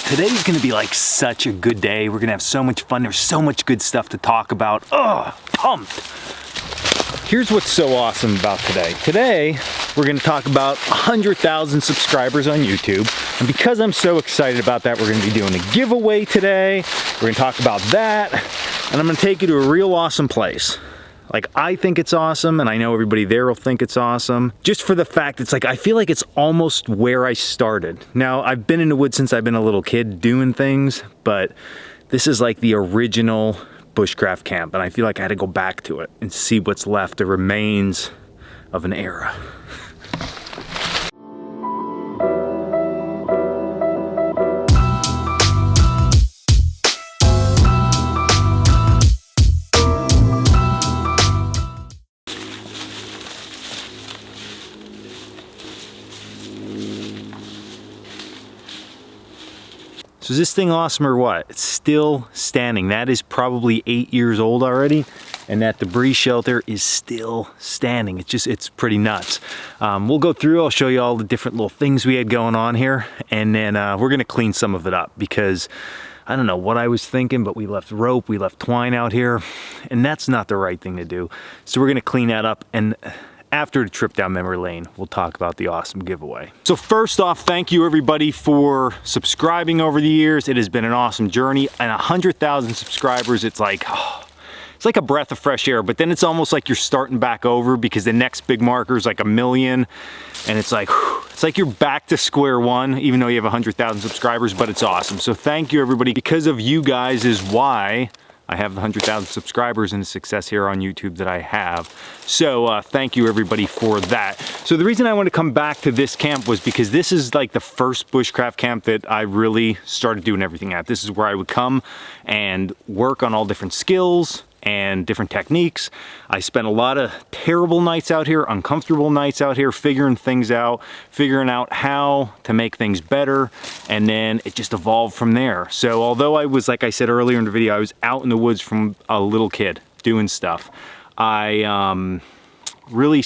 Today's gonna be like such a good day. We're gonna have so much fun. There's so much good stuff to talk about. Pumped. Here's what's so awesome about today. Today, we're gonna talk about 100,000 subscribers on YouTube. And because I'm so excited about that, we're gonna be doing a giveaway today. We're gonna talk about that. And I'm gonna take you to a real awesome place. Like, I think it's awesome, and I know everybody there will think it's awesome. Just for the fact, it's like, I feel like it's almost where I started. Now, I've been in the woods since I've been a little kid doing things, but this is like the original bushcraft camp, and I feel like I had to go back to it and see what's left, the remains of an era. So is this thing awesome or what? It's still standing. That is probably 8 years old already, and that debris shelter is still standing. It's pretty nuts. We'll go through, I'll show you all the different little things we had going on here, and then we're gonna clean some of it up because I don't know what I was thinking, but we left rope, we left twine out here, and that's not the right thing to do. So we're gonna clean that up, and after the trip down memory lane, we'll talk about the awesome giveaway. So first off, thank you everybody for subscribing over the years. It has been an awesome journey, and 100,000 subscribers, it's like a breath of fresh air, but then it's almost like you're starting back over because the next big marker is like 1 million, and it's like you're back to square one, even though you have 100,000 subscribers, but it's awesome. So thank you everybody. Because of you guys is why I have the 100,000 subscribers and the success here on YouTube that I have. So thank you everybody for that. So the reason I want to come back to this camp was because this is like the first bushcraft camp that I really started doing everything at. This is where I would come and work on all different skills and different techniques. I spent a lot of terrible nights out here, uncomfortable nights out here, figuring things out, figuring out how to make things better, and then it just evolved from there. So although I was, like I said earlier in the video, I was out in the woods from a little kid doing stuff, I really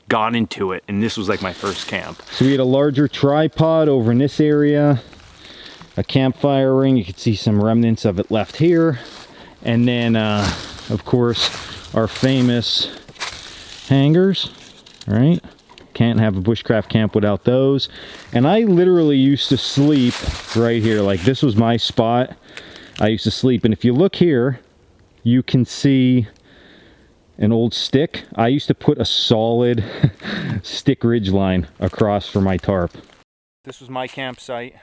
got into it, and this was like my first camp. So we had a larger tripod over in this area, a campfire ring, you can see some remnants of it left here, and then of course, our famous hangers, right? Can't have a bushcraft camp without those. And I literally used to sleep right here. Like, this was my spot. I used to sleep. And if you look here, you can see an old stick. I used to put a solid stick ridge line across for my tarp. This was my campsite.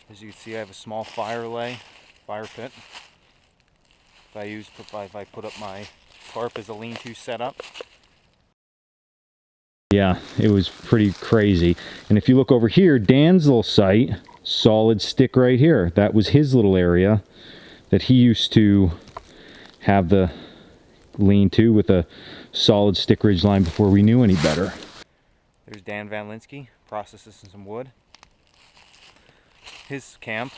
As you can see, I have a small fire pit. If I put up my tarp as a lean-to setup. Yeah, it was pretty crazy. And if you look over here, Dan's little site, solid stick right here. That was his little area that he used to have the lean-to with a solid stick ridge line before we knew any better. There's Dan Van Linsky processing some wood. His camp.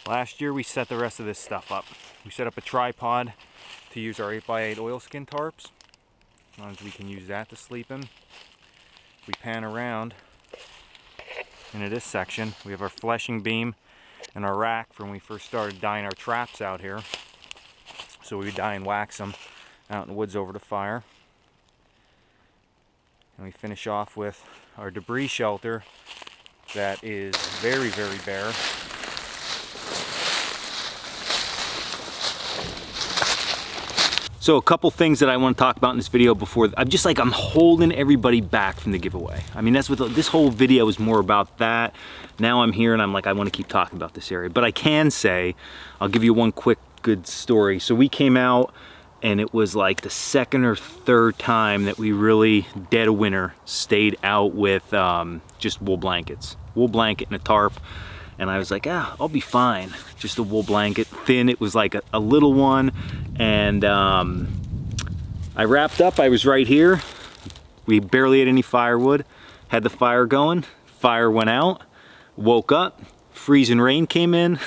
Last year we set the rest of this stuff up. We set up a tripod to use our 8x8 oilskin tarps. As long as we can use that to sleep in. We pan around into this section. We have our fleshing beam and our rack from when we first started dyeing our traps out here. So we would dye and wax them out in the woods over the fire. And we finish off with our debris shelter that is very, very bare. So a couple things that I want to talk about in this video before, I'm holding everybody back from the giveaway. I mean, that's what this whole video is more about that. Now I'm here and I'm like, I want to keep talking about this area. But I can say, I'll give you one quick good story. So we came out and it was like the second or third time that we really, dead of winter, stayed out with just wool blankets. Wool blanket and a tarp. And I was like, I'll be fine. Just a wool blanket, thin. It was like a little one. And I wrapped up, I was right here. We barely had any firewood. Had the fire going, fire went out, woke up, freezing rain came in.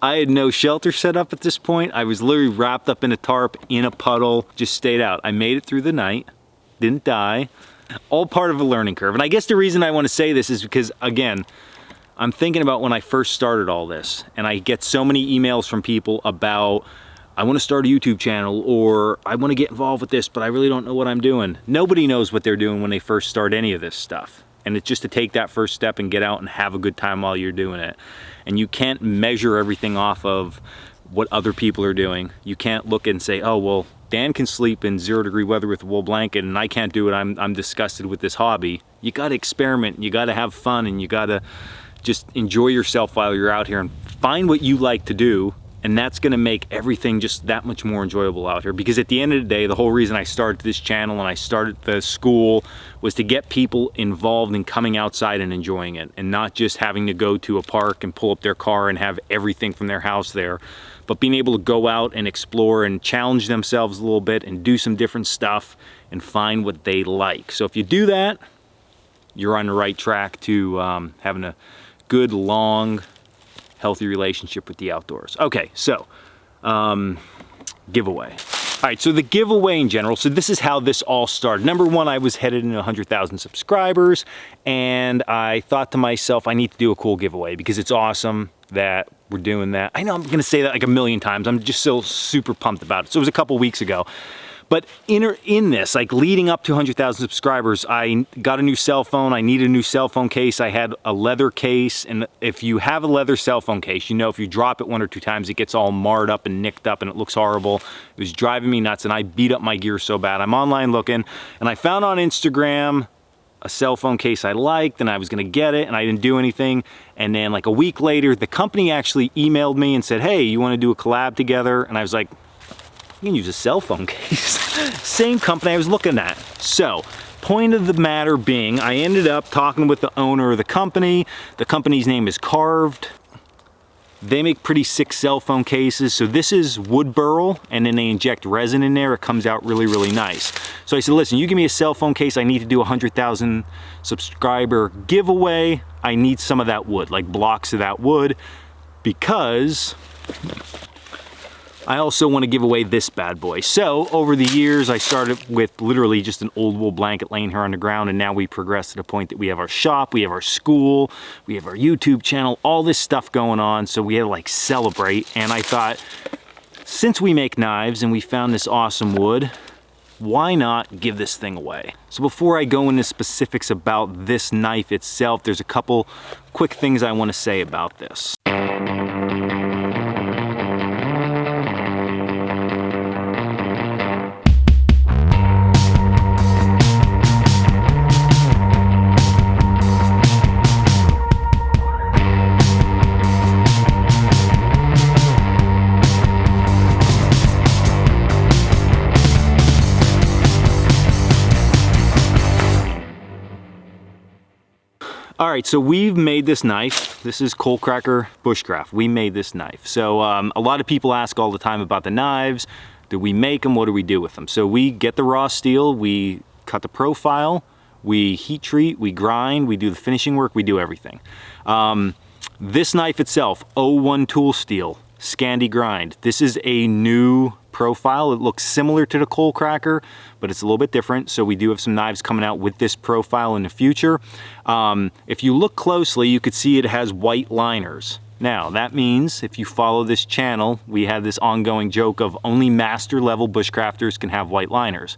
I had no shelter set up at this point. I was literally wrapped up in a tarp, in a puddle, just stayed out. I made it through the night, didn't die. All part of a learning curve. And I guess the reason I want to say this is because, again, I'm thinking about when I first started all this, and I get so many emails from people about, I want to start a YouTube channel, or I want to get involved with this, but I really don't know what I'm doing. Nobody knows what they're doing when they first start any of this stuff. And it's just to take that first step and get out and have a good time while you're doing it. And you can't measure everything off of what other people are doing. You can't look and say, oh, well, Dan can sleep in 0-degree weather with a wool blanket and I can't do it. I'm disgusted with this hobby. You gotta experiment, you gotta have fun, and you gotta just enjoy yourself while you're out here and find what you like to do. And that's gonna make everything just that much more enjoyable out here. Because at the end of the day, the whole reason I started this channel and I started the school was to get people involved in coming outside and enjoying it, and not just having to go to a park and pull up their car and have everything from their house there, but being able to go out and explore and challenge themselves a little bit and do some different stuff and find what they like. So if you do that, you're on the right track to having a good, long, healthy relationship with the outdoors. Okay, so giveaway. All right, so the giveaway in general, so this is how this all started. Number one, I was headed into 100,000 subscribers, and I thought to myself, I need to do a cool giveaway because it's awesome that we're doing that. I know I'm gonna say that like a million times. I'm just so super pumped about it. So it was a couple weeks ago. But in this, like leading up to 100,000 subscribers, I got a new cell phone. I needed a new cell phone case. I had a leather case. And if you have a leather cell phone case, you know if you drop it 1 or 2 times, it gets all marred up and nicked up and it looks horrible. It was driving me nuts and I beat up my gear so bad. I'm online looking and I found on Instagram a cell phone case I liked and I was gonna get it and I didn't do anything. And then like a week later, the company actually emailed me and said, hey, you wanna do a collab together? And I was like, you can use a cell phone case. Same company I was looking at. So, point of the matter being, I ended up talking with the owner of the company. The company's name is Carved. They make pretty sick cell phone cases. So this is wood burl, and then they inject resin in there. It comes out really, really nice. So I said, listen, you give me a cell phone case. I need to do a 100,000 subscriber giveaway. I need some of that wood, like blocks of that wood, because I also want to give away this bad boy. So over the years, I started with literally just an old wool blanket laying here on the ground, and now we progressed to the point that we have our shop, we have our school, we have our YouTube channel, all this stuff going on. So we had to like celebrate. And I thought, since we make knives and we found this awesome wood, why not give this thing away? So before I go into specifics about this knife itself, there's a couple quick things I want to say about this. All right, so we've made this knife. This is Coalcracker Bushcraft. We made this knife. So a lot of people ask all the time about the knives. Do we make them? What do we do with them? So we get the raw steel, we cut the profile, we heat treat, we grind, we do the finishing work, we do everything. This knife itself, 01 tool steel, Scandi grind. This is a new profile. It looks similar to the Coalcracker, but it's a little bit different. So we do have some knives coming out with this profile in the future. If you look closely, you could see it has white liners. Now, that means if you follow this channel, we have this ongoing joke of only master level bushcrafters can have white liners.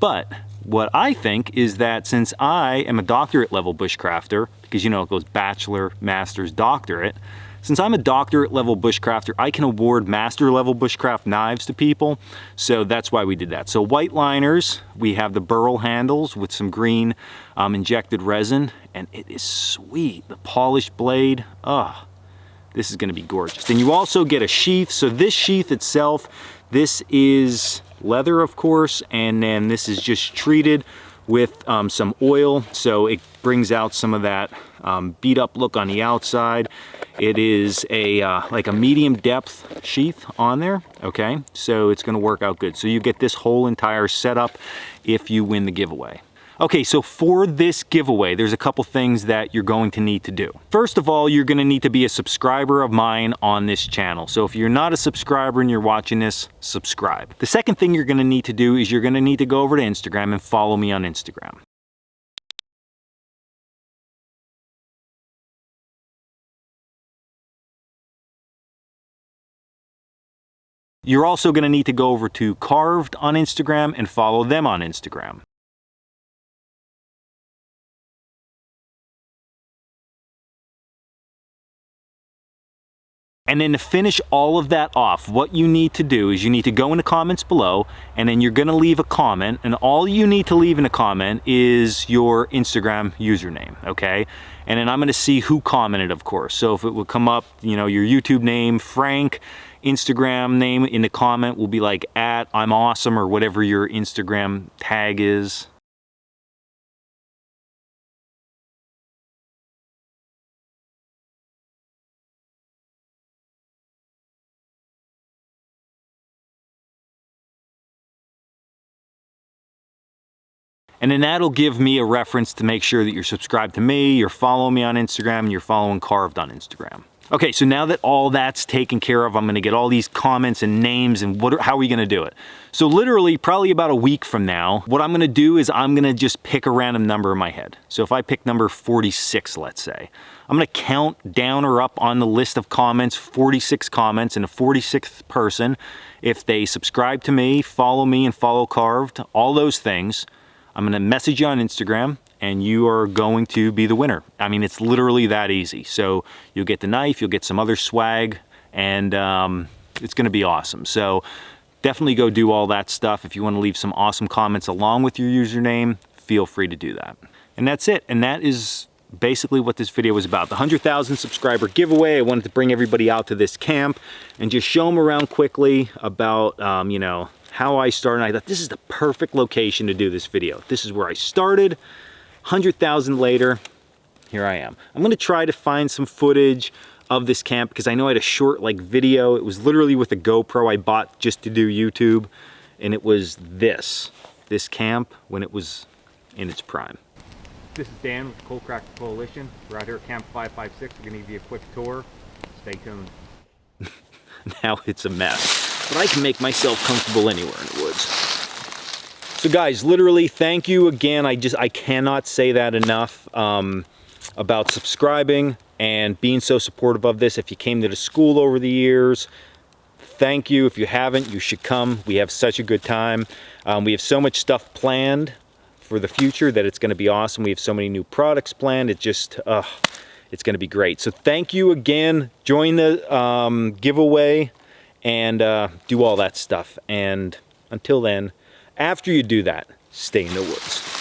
But what I think is that since I am a doctorate level bushcrafter, because you know it goes bachelor, master's, doctorate, since I'm a doctorate level bushcrafter, I can award master level bushcraft knives to people. So that's why we did that. So white liners, we have the burl handles with some green injected resin, and it is sweet. The polished blade, this is gonna be gorgeous. Then you also get a sheath. So this sheath itself, this is leather, of course, and then this is just treated with some oil, so it brings out some of that beat up look on the outside. It is a like a medium depth sheath on there, okay? So it's gonna work out good. So you get this whole entire setup if you win the giveaway. Okay, so for this giveaway, there's a couple things that you're going to need to do. First of all, you're gonna need to be a subscriber of mine on this channel. So if you're not a subscriber and you're watching this, subscribe. The second thing you're gonna need to do is you're gonna need to go over to Instagram and follow me on Instagram. You're also going to need to go over to Carved on Instagram and follow them on Instagram. And then to finish all of that off, what you need to do is you need to go in the comments below, and then you're gonna leave a comment, and all you need to leave in a comment is your Instagram username, okay? And then I'm gonna see who commented, of course. So if it would come up, you know, your YouTube name, Frank, Instagram name in the comment will be like @I'mAwesome or whatever your Instagram tag is. And then that'll give me a reference to make sure that you're subscribed to me, you're following me on Instagram, and you're following Carved on Instagram. Okay, so now that all that's taken care of, I'm gonna get all these comments and names and how are we gonna do it? So literally, probably about a week from now, what I'm gonna do is I'm gonna just pick a random number in my head. So if I pick number 46, let's say, I'm gonna count down or up on the list of comments, 46 comments, and the 46th person, if they subscribe to me, follow me, and follow Carved, all those things, I'm gonna message you on Instagram and you are going to be the winner. I mean, it's literally that easy. So you'll get the knife, you'll get some other swag, and it's gonna be awesome. So definitely go do all that stuff. If you wanna leave some awesome comments along with your username, feel free to do that. And that's it, and that is basically what this video was about. The 100,000 subscriber giveaway. I wanted to bring everybody out to this camp and just show them around quickly about, you know, how I started. I thought this is the perfect location to do this video. This is where I started. 100,000 later, here I am. I'm gonna try to find some footage of this camp because I know I had a short like video. It was literally with a GoPro I bought just to do YouTube, and it was this camp when it was in its prime. This is Dan with the Coalcracker Coalition. We're out here at Camp 556. We're gonna give you a quick tour. Stay tuned. Now it's a mess. But I can make myself comfortable anywhere in the woods. So guys, literally, thank you again. I cannot say that enough about subscribing and being so supportive of this. If you came to the school over the years, thank you. If you haven't, you should come. We have such a good time. We have so much stuff planned for the future that it's gonna be awesome. We have so many new products planned. It just, it's gonna be great. So thank you again. Join the giveaway and do all that stuff. And until then, after you do that, stay in the woods.